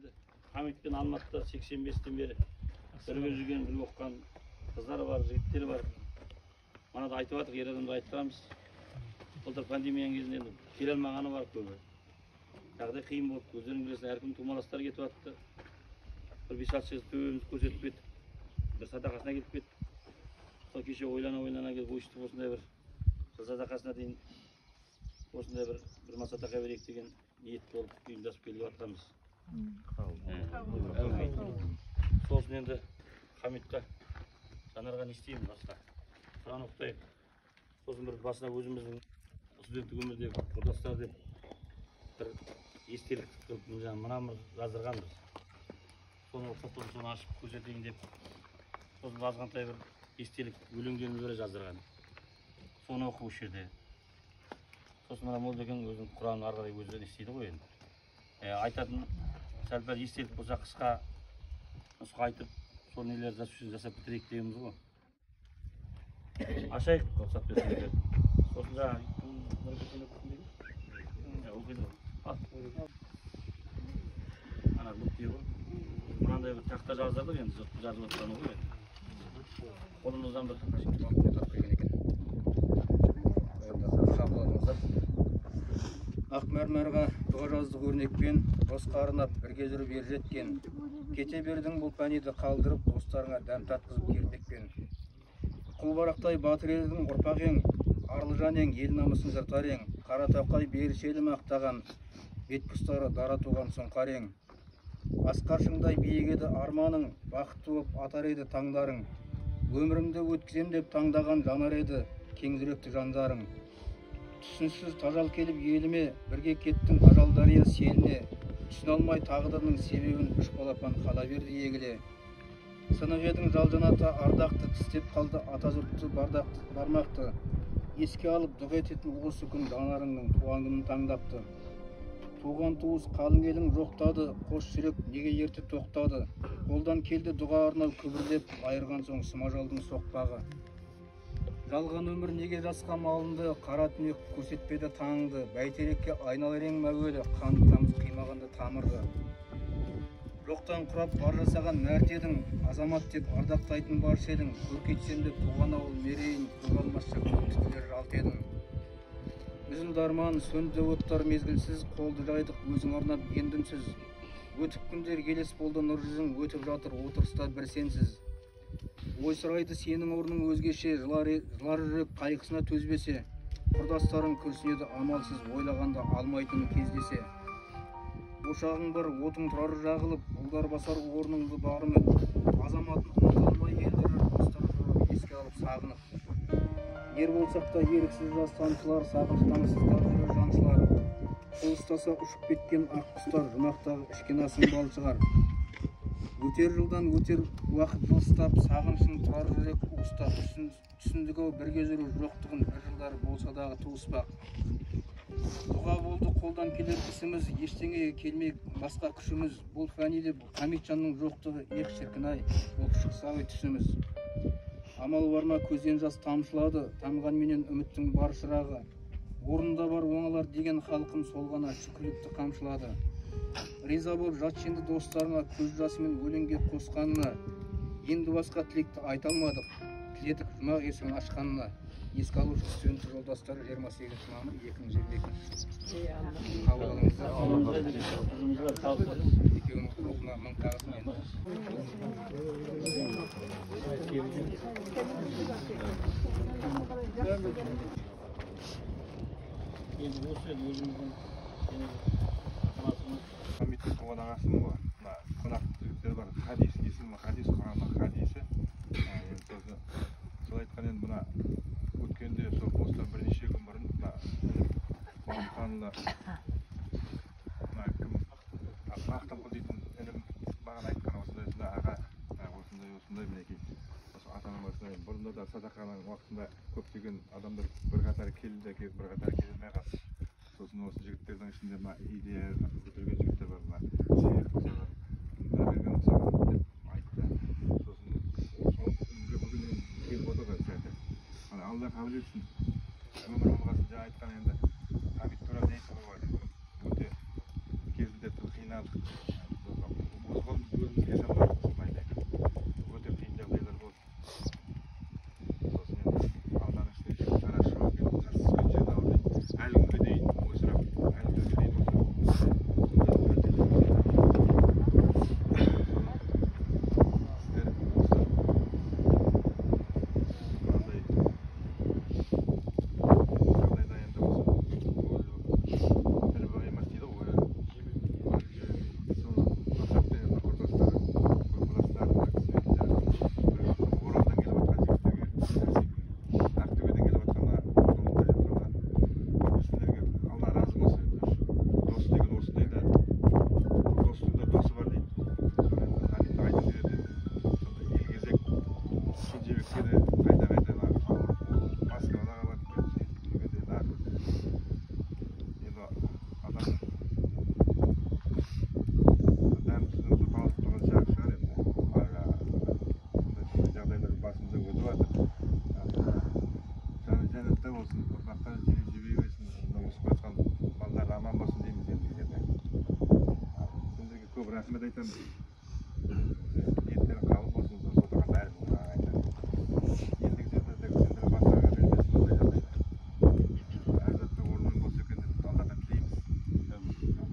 енді Хамитпен Алматыда 85-тен бері бірге жүрген, бірге оқыған қыздар бар, жігіттер бар. Мана да айтып жатыр, ер адамдар айтып тұрамыз. Былтыр пандемияның кезінде енді келе алмағаны бар көбі. Жағдай қиын болды, өздерің білесің, әркім тумаластар кетіп жатты. Бір 5-6 жыл төбемізді көрсетіп кеттік, бір садақасына келіп кеттік. Сол кеше ойлана келіп өйстіп осындай бір жыл садақасына дейін осындай бір масатақа берейік деген ниет болып ұйымдасып келіп жатырмыз. Сосын енді Хамитқа, Жанарға не істейміз басқа? Құран оқытайық. Сосын бір басына өзіміздің студенттік өмірдегі құрдастар деп бір естелік қылып мына жаздырғанбыз. Соны оқытып, соны ашып көрсетейін деп. Сосын азғантай бір естелік өлеңдеріміз бір жаздырған. Соны оқу осы жерде. Сосын мына молдекең өзінің Құранын ары қарай өзі істейді ғой енді. Айтатын сәл-пәл естелік болса қысқа нұсқа айтып, сол нелерді жасап бітірейік дегеніміз ғой. Ашайық, рұқсат берсеңіздер. Сосын ана бұтты ғой. Мынандай бір тақта жаздырдық енді, жұртты жазып отырғаны ғой енді. Қолымыздан бір ақ мәрмәрға дұға жаздық өрнекпен, досқа арнап бірге жүріп ер жеткен. Кете бердің бұл пәниді қалдырып, достарыңа дәм татқызып келмекпен. Құлбарақтай батыр елдің ұрпақ ең, арлы жан ең, ел намысын жыртар ең. Қара тақай берішелі мақтаған, бет құстары дара туған сұңқар ең. Асқар шыңдай биік еді арманың, бақыт туып атар еді таңдарың. Өмірімді өткізем деп таңдаған жанар еді кең жүректі жандарың. Түсінсіз тажал келіп еліме, бірге кеттің ажал дария селіне. Түсін алмай тағдырының себебін үш балапан қала берді егіле. Сынық едің жалжанаты ардақты, тістеп қалды атажұртты бармақты. Еске алып дұға ететін осы күн жанарыңның туған күнін таңдапты. Туған туыс қалың елің жоқтады, қош жүрек неге ерте тоқтады. Қолдан келді дұға арнау күбірлеп, айырған соң сымажалдың соқпағы. Жалған өмір неге жасқа малынды, қара түнек көрсетпеді таңды. Бәйтерекке айналар ең мәуелі, қанды тамыз қимағанды тамырды. Жоқтан құрап бар жасаған мәрт едің, азамат деп ардақтайтын баршы едің. Көркейтсем деп туған ауыл мерейін, көгалмасша көктілер жалт едің. Үзілді арман, сөнді оттар мезгілсіз, қолды жайдық өзің арнап ендімсіз. Өтіп күндер келес болды нұр жүзің, өтіп жатыр отырыста бір сенсіз. Ой сұрайды сенің орның өзгеше, жылар жүрек қайғысына төзбесе. Құрдастарың күрсінеді амалсыз, ойлағанда алмайтын кездесе. Ошағың бар, отың тұрар жағылып, ұлдар басар орныңды барынып. Азаматын ұмытылмай елдірер, достары жұрып еске алып сағынып. Ер болсақ та еріксіз жас тамшылар, сағыныштан сыздар жүрер жаншылар. Қылыстаса ұшып кеткен ақ құстар, жұмақтағы ішкен асын балшығар. Өтер жылдан өтер уақыт жылыстап, сағынышын тұрар жүрек уыстап. Түсіндік-ау бірге жүру жоқтығын, бір жылдар болса дағы туыспақ. Дұға болды қолдан келер ісіміз, ештеңеге келмек басқа күшіміз. Бұл фәниде Хамитжанның жоқтығы ех шіркін-ай, болып шықса ғой түсіміз. Амал бар ма көзден жас тамшылады, тамған менен үміттің бар шырағы. Орында бар оңалар деген халқым сол ғана шүкірлікті қамшылады. Риза болып жатшенді достарына көз жасымен өлеңге қосқанына. Енді басқа тілекті айта алмадық, тіледік жұмақ есігін ашқанына. Еске алушы студент жолдастары 28 мамыр 2022. Қабыл алыңыздар. Екеуінің рухына мың тағзым енді. Енді осы өзіміздің Хамиттің туған ағасының мына қонақ жігіттер бар, хадис, есімі хадис, Құранның хадисі. Сол айтқан енді мына өткенде осыдан бірнеше күн бұрын Бақытханұлы кім Ақтанқұл дейтін інім маған айтқан осындай аға, осындай мінекей ата-анам осындай. Бұрында да садақаның уақытында көптеген адамдар бірқатар келді, бірқатар келмей қалды. Сосын осы жігіттердің ішінде идея көтерген жігіттер бар, берген мысалға деп айтты. Сосын бүгін келіп отыр сәті. Алла қабыл етсін. Өмір болғасын жаңа айтқан енді Хамит туралы айтуға бар. Өте кезінде қиналдық. көп рахмет айтамын. Ниеттерің қабыл болсын, отырған бәрі бұл ағайындар. Ендігі жерде де сендер бастарға бермесін ондай жағдайда. Әзірдің орнын болса екен деп Алладан тілейміз.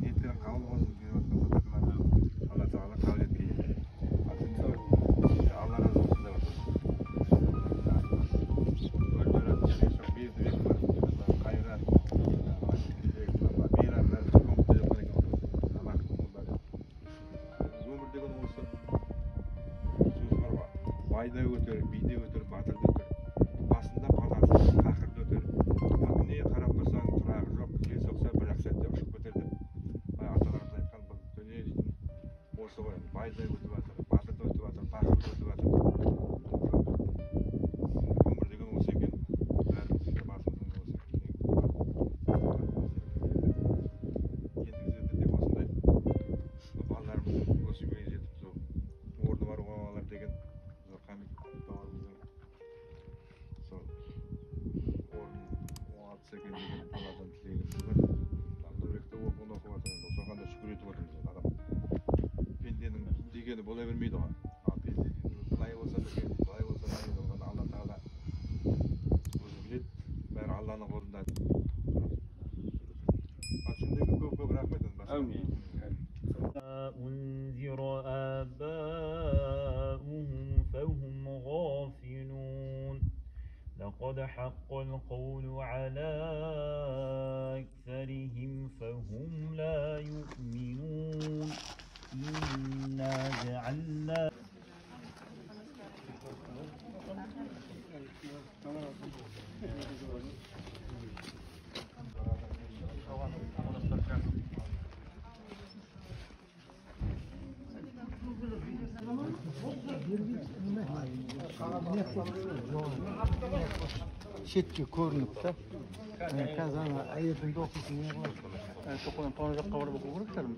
Ниеттерің қабыл болсын, беріп жатқан садақалар Алла тағала қабыл еткей. Алла разы болсын деп жатыр. Қайрат, мейрам бәрі көмекте жатқан екен. Өмір деген осы сөз бар ғой. Байда өтер, биде өтер, батырда өтер. Басында паласы, тақырда өтер. Не қарап тұрсаң тұрағы жоқ, жел соқса бір-ақ сәтте ұшып кетер деп. Аталарымыз айтқан бұл дүние дейтін осы ғой. Байда өтіп жатыр, батырда өтіп жатыр, тақырда өтіп жатыр. Өмір деген осы екен. Бәрімізге басымыздың осы екен. Ендігі жерде тек осындай балаларымыздың өсуге жетіп сол орны бар балалар деген Хамит бауырымыздың сол орнын оңалтса екен деген Алладан тілегіміз бар. Нұрбекте оқуын оқып жатыр, соған да шүкір етіп отырмыз. Адам пенденің дегені бола бермейді ғой. Пенде былай болса да екен, былай болса да екен, оны Алла тағала өзі біледі. Бәрі Алланың қолында. Сендерге көп рахмет. Әумин. أنذر آباؤهم فهم غافلون لقد حق القول على أكثرهم فهم لا يؤمنون إنا جعلنا Şetki görünüp de kazana ayırında okusun ne var? To'qqidan to'g'ri yoqqa borib o'qib ko'rishlarmi?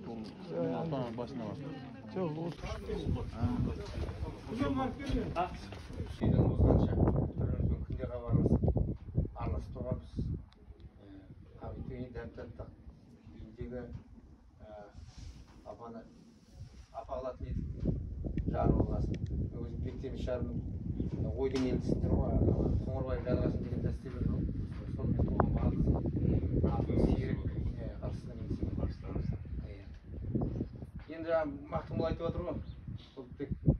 Ota boshina bor. Çok otur. Şeyden ozgancha bir kunga xabarlasib aralashib turganmiz. Habitini dam tatdiq. Uyidagi apani apag'latib jari bo'lmasin. O'zim bektemiş jarni o'yding eltisizdir ғой. Qo'ng'irboy жалғасын деген дәсте бір жоқ. Сонымен туған баласы. Сирек қарсысына енді мақтымыл айтып жатыр ғой. Сол тек бір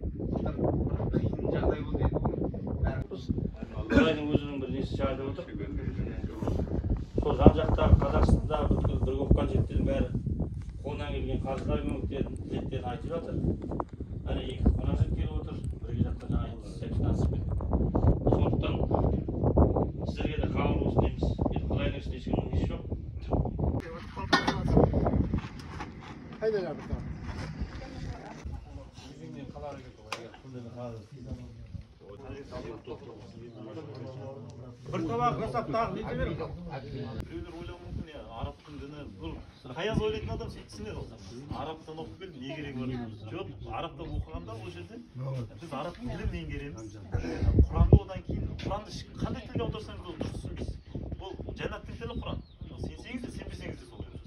қиын жағдай болды енді оның бәрі. Құдайдың өзінің бір несі жайлы отыр. Сол жан жақтағы Қазақстанда бір оқыған жігіттердің бәрі қолынан келген қаржылай көмектерін, тілектерін айтып жатыр. Әне екі қонақжігіт келіп отыр. Бірге жақтан жаңа айтып танысыппен. Сондықтан сіздерге де қабыл болсын дейміз. Енді Құдайдың ішінде ешкімнің несі жоқ. Haydi ya bir Bir tabaq жасап тағы нете беріңіз. Біреулер ойлауы мүмкін, арабтың діні бұл қаяз ойлайтын адам түсінеді ғой. Арабтан оқып келді, не керегі бар? Жоқ, арабтан оқығанда ол жерде біз арабтың тілін меңгереміз. Құранды одан кейін, Құранды қандай тілге аударсаңыз ол дұрыс түсінбейсіз. Ол жәннаттың тілі Құран. Сенсеңіз де, сенбесеңіз де сол жерде.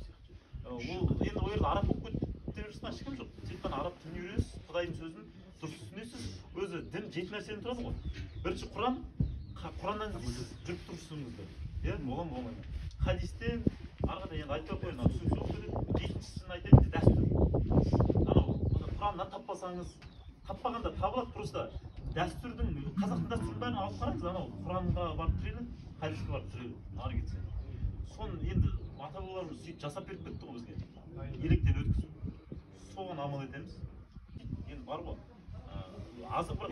Ол енді ол жерде араб болып кете берсін ешкім жоқ. Тек қана араб тілін үйренесіз, Құдайдың сөзін дұрыс түсінесіз. Өзі дін жеті нәрседен тұрады ғой. Бірінші Құран, Құраннан жүріп тұрсыңыздар. Оған болмайды. Хадистен, арғада енді айтып қойын, сөз жоқ деді. Екіншісін айтайын, дәстүр. Құраннан таппасаңыз, таппағанда табылады, просто дәстүрдің, қазақтың дәстүрін бәрін алып қараңыз, Құранға барып тірелін, хадиске барып тірелін, ары кетсе. Соны енді ата-бабаларымыз сөйтіп жасап беріп кетті ғой бізге. Електен өткізіп. Соған амал етеміз. Енді бар ғой. Азық бір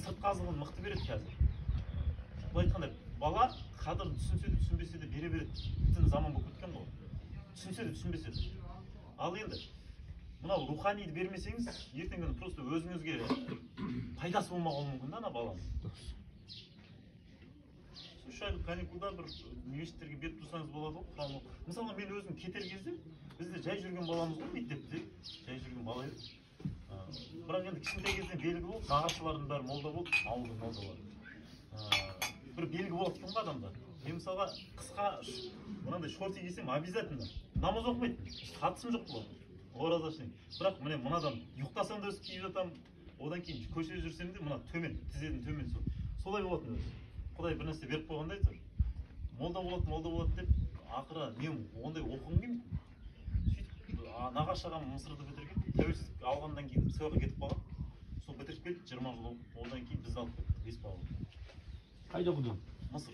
сыртқы азығын мықты береді қазір. Бұл айтқандай, бала қадірін түсінсе де түсінбесе де бере береді. Бүтін заман болып кеткен ғой. Түсінсе де түсінбесе де. Ал енді, мынау руханиді бермесеңіз, ертең күні просто өзіңізге пайдасы болмауы мүмкін да ана баланың. Үш айлық каникулда бір мешіттерге беріп тұрсаңыз болады ғой, Құран оқып. Мысалы, мен өзім кетер кезде, бізде жай жүрген баламыз ғой, мектепте, жай жүрген бала еді. Бірақ енді кішкентай кезден белгі болды, нағашылардың бәрі молда болды, ауылдың молдалары. Бір белгі болады тұғын адамда. Мен мысалға қысқа мынандай шорти кисем обязательно намаз оқымайды, қатысым жоқ болады. оразашник. Бірақ міне мынадан ұйықтасам да өзі киіп жатамын. Одан кейін көшеде жүрсем де мына төмен, тізеден төмен солай болатын өзі. Құдай бір нәрсе беріп қойғандай тұр. Молда болады деп, ақыры мен ондай оқығым келмейді. Сөйтіп нағашы ағам Мысырды бітірген, тәуелсіздік алғаннан кейін СО-ға кетіп қалған. Сол бітіріп келді 20 жыл, одан кейін бізді алып кетті, бес бала. Қайда оқыдың? Мысыр.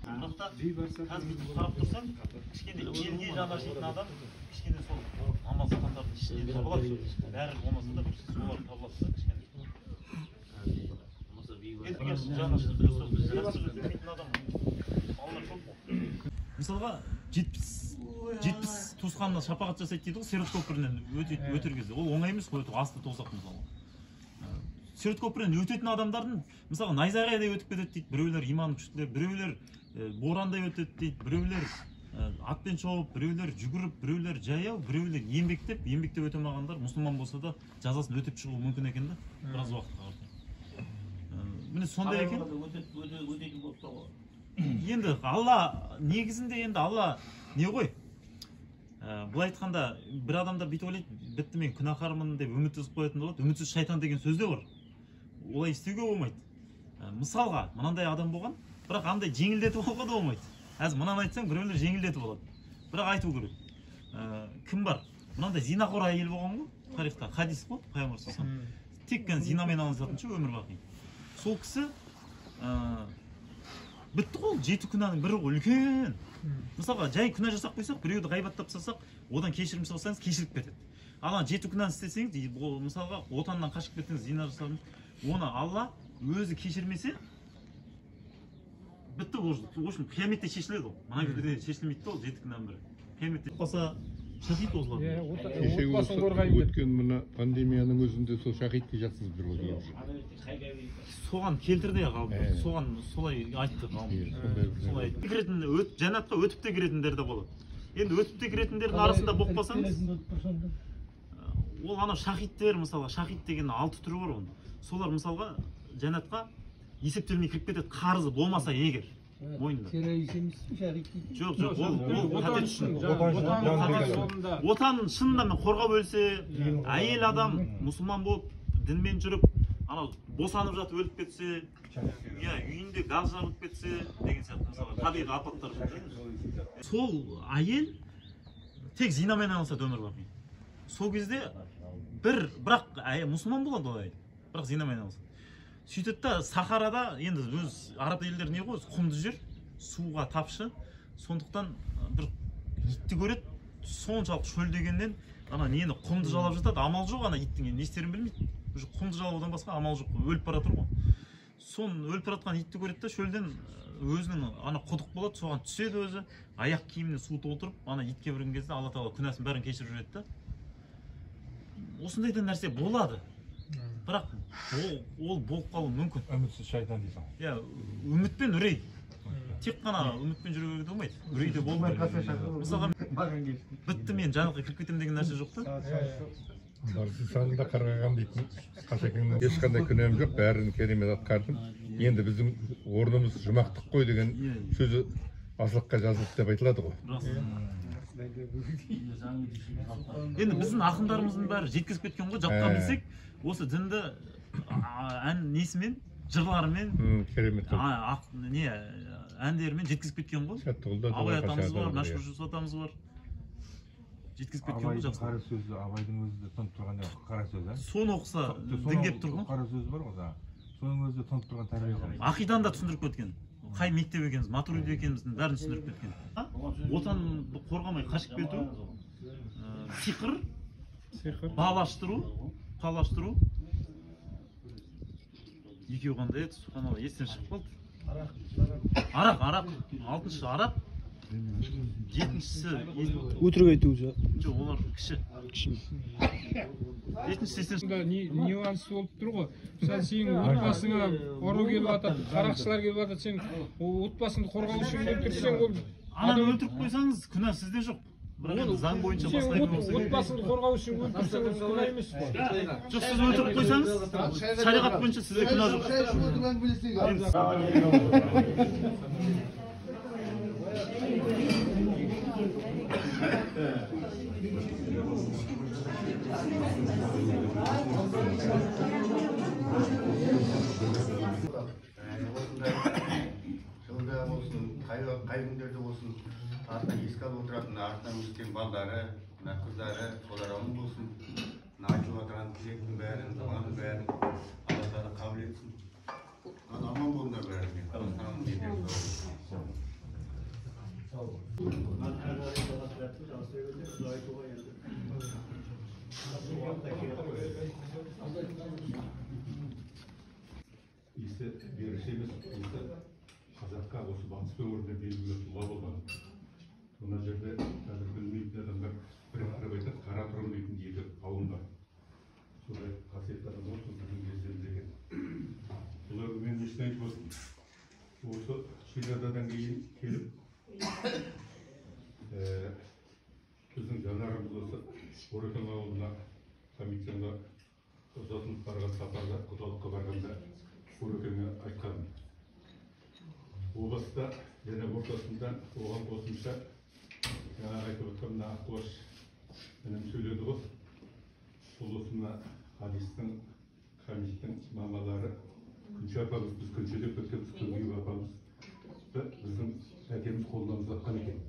Сондықтан қазір бүйтіп қарап тұрсаң, кішкене елге жаны ашитын адам, кішкене сол намаз оқығандардың ішінен табылады. Бәрі болмаса да бір солар табылады да кішкене. Мысалға 70 туысқанына шапағат жасайды дейді ғой, Сиырат көпірінен өтер кезде. Ол оңай емес қой, асты толсақ мысалға. Сиырат көпірінен өтетін адамдардың мысалға найзағайдай өтіп кетеді дейді, біреулер иманы күштілер, біреулер борандай өтеді дейді, біреулер атпен шауып, біреулер жүгіріп, біреулер жаяу, біреулер еңбектеп өте алмағандар мұсылман болса да жазасын өтеп шығуы мүмкін екен да, біраз уақытқа қарсы. Міне сондай екен. Енді Алла негізінде енді Алла не ғой? Бұл айтқанда бір адамдар бүйтіп ойлайды, бітті мен күнәһармын деп үмітсіз қоятын болады. Үмітсіз шайтан деген сөз де бар. Олай істеуге болмайды. Мысалға мынандай адам болған, бірақ андай жеңілдетіп алуға да болмайды. Әз мынаны айтсаң, біреулер жеңілдетіп алады. Бірақ айту керек. Кім бар? Мынандай зинақор әйел болған ғой, тарихта хадис қой, пайғамбар саллаллаху алейхи вассалам. Тек қана зинамен айналысатын ше өмір бақи. Сол кісі бітті ғой, 7 күнәнің бірі үлкен. Мысалға жай күнә жасап қойсақ, біреуді ғайбаттап тастасақ, одан кешірім сұрасаңыз кешіріп кетеді. Ал 7 күнәні істесеңіз, мысалға отаннан қашып кеттіңіз, зина жасадыңыз, оны Алла өзі кешірмесе бітті. В общем, қияметте шешіледі ол. Мына күнде шешілмейді ол 7 күнәнің бірі. Қияметте болса шахид осылар. Өткен мына пандемияның өзінде сол шахидке жатсыз бір болды. Соған келтірді я ғалым. Соған солай айтты ғалым. Солай кіретін жәннатқа өтіп те кіретіндер де болады. Енді өтіп те кіретіндердің арасында болып қалсаңыз, ол анау шахидтер, мысалға шахид деген 6 түрі бар оның. Солар мысалға жәннатқа есептелмей кіріп кетеді, қарызы болмаса егер мойнында. Жоқ, ол қатет үшін. Отанын шынында мен қорғап өлсе, әйел адам мұсылман болып, дінмен жүріп, анау босанып жатып өліп кетсе, үйінде газ жарылып кетсе деген сияқты, мысалы табиғи апаттар. Сол әйел тек зинамен айналысады өмір бақи. Сол кезде бірақ мұсылман болады ол әйел, бірақ зинамен айналысады. Сөйтеді да Сахарада, енді өз араб елдері не ғой, құмды жер, суға тапшы, сондықтан бір итті көреді, соншалық шөлдегеннен ана нені құмды жалап жатады, амал жоқ, ана иттің не істерін білмейді. Құмды жалаудан басқа амал жоқ, өліп бара тұр ғой. Сон өліп баратқан итті көреді да шөлден өзінің ана құдық болады, соған түседі өзі, аяқ киіміне су толтырып, ана итке кірген кезде Алла Тағала күнәсін бәрін кешіріп жібереді да. Осындайда нәрсе болады. Бірақ ол болып қалуы мүмкін. Үмітсіз шайтан дейсің. Иә, үмітпен үрей. Тек қана үмітпен жүруге болмайды. Үрей де болмайды. Мысалға бітті мен жанға кіріп кетемін деген нәрсе жоқ та. Барсы санында қарғаған дейтін Қасекеңнің ешқандай күнәм жоқ, бәрін керемет атқардым. Енді біздің орнымыз жұмақтық қой деген сөзі асылыққа жазылды деп айтылады ғой. Енді біздің ақындарымыздың бәрі жеткізіп кеткен ғой, жатқан білсек, осы дінді ән несімен, жырларымен, әндерімен жеткізіп кеткен ғой. Абай атамыз бар, Мәшһүр Жүсіп атамыз бар. Жеткізіп кеткен ғой жақсы. Қара сөзі, Абайдың өзі де тұнып тұрған қара сөз, ә? Соны оқыса дінгеп тұр ғой. Қара сөз бар ғой, соның өзі де тұнып тұрған тәрбие ғой. Ақиданы да түсіндіріп кеткен. Қай мектеп екеніміз, Матуриди екеніміздің бәрін түсіндіріп кеткен. Отанды қорғамай қашып кету, сиқыр, балаштыру, екеуі қандай еді, субханалла, естен шығып қалды. Арақ, 6-шы арақ, 7-шісі өтірік айту жоқ. Жоқ, олар кіші. 7-шісі нюансы болып тұр ғой. Мысалы сенің отбасыңа ұры келіп жатады, қарақшылар келіп жатады, сен отбасыңды қорғау үшін өлтірсең, ол ананы өлтіріп қойсаңыз күнә сізде жоқ. Бірақ енді заң бойынша бастайтын болса, отбасыңды қорғау үшін өлтірсеңіз күнә емес қой. Жоқ, сіз өлтіріп қойсаңыз, шариғат бойынша сізде күнә жоқ. жылда болсын, қай күндерде болсын, артынан еске алып отыратын, артынан өскен балдары, мына қыздары, солар аман болсын. Мына айтып отырған тілектің бәрін, заманның бәрін Алла Тағала қабыл етсін. Аман болыңдар бәріне. Қазақстанның елдері. Есі беріш емес, есі қазаққа осы батыс өңірінде белгілі тұлға болған. Мына жерде қазір білмейтін адамдар бір-бірі айтады, Қаратұрым дейтін екі ауыл бар. Сондай қасиетті адам болсын, біздің кездеріміз екен. Бұлар мен ешін айтып отырмын. Осы Шегададан кейін келіп, біздің жанарымыз осы Орекең ауылына комиссияға ұзатылып барған сапарда құдалыққа барғанда Орекеңе айтқан. О баста және ортасында оған қосымша жаңа айтып отқан мына Аққуаш інім сөйледі ғой. Сол осы мына хадистің, хамиттің мамалары Күнше апамыз, біз күншелеп өткенбіз, Күнгейіп апамыз біздің әкеміз қолынан ұзатқан екен.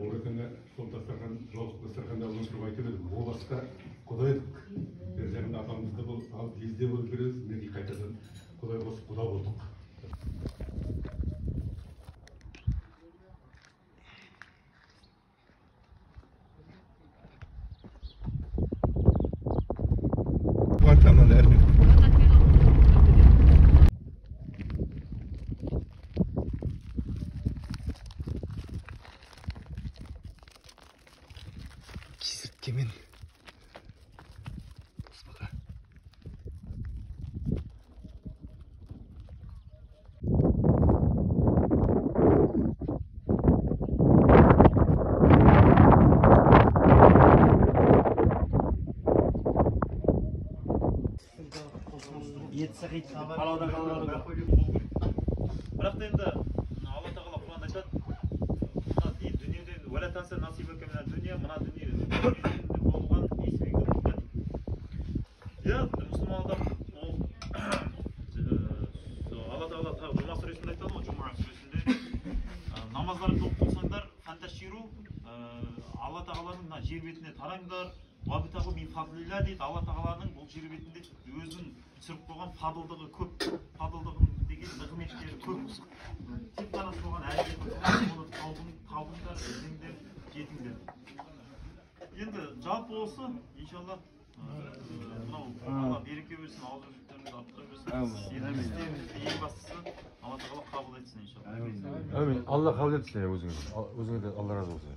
Орекеңе сол дастархан, жолық дастарханда отырып айтып едім, о баста құдайлық. Бер жағында апамызды бұл алып лезде болып береміз, мінекей қайтадан құдай қосып құда болдық. Кесірткемен Палаудан қалған бірақ та енді Алла Тағала Құранда айтады, мына дүниеде уәлә танса насибака мина дүния, мына дүниеде болған несібеге ұмытпа дейді. Иә, мұсылман адам Алла Тағала Жұма сүресінде айтады ғой, Жұма сүресінде намаздарды көп қылсаңдар, фанташиру, Алла Тағаланың мына жер бетіне тараңдар, уабитағу мин фадлилля дейді. Алла Тағаланың бұл жер бетінде өзінің түсіріп қойған фадылдығы көп, фадылдығын деген нығметтері көп. Тек қана соған әрекет табыңдар, іздеңдер, жетіңдер. Енді жалпы осы, иншалла, мынау Алла береке берсін, ауыздарыңызды арттыра берсін. Елімізде ең бастысы Алла Тағала қабыл етсін, иншалла. Амин. Алла қабыл етсін өзіңізге. Өзіңізге Алла разы болсын.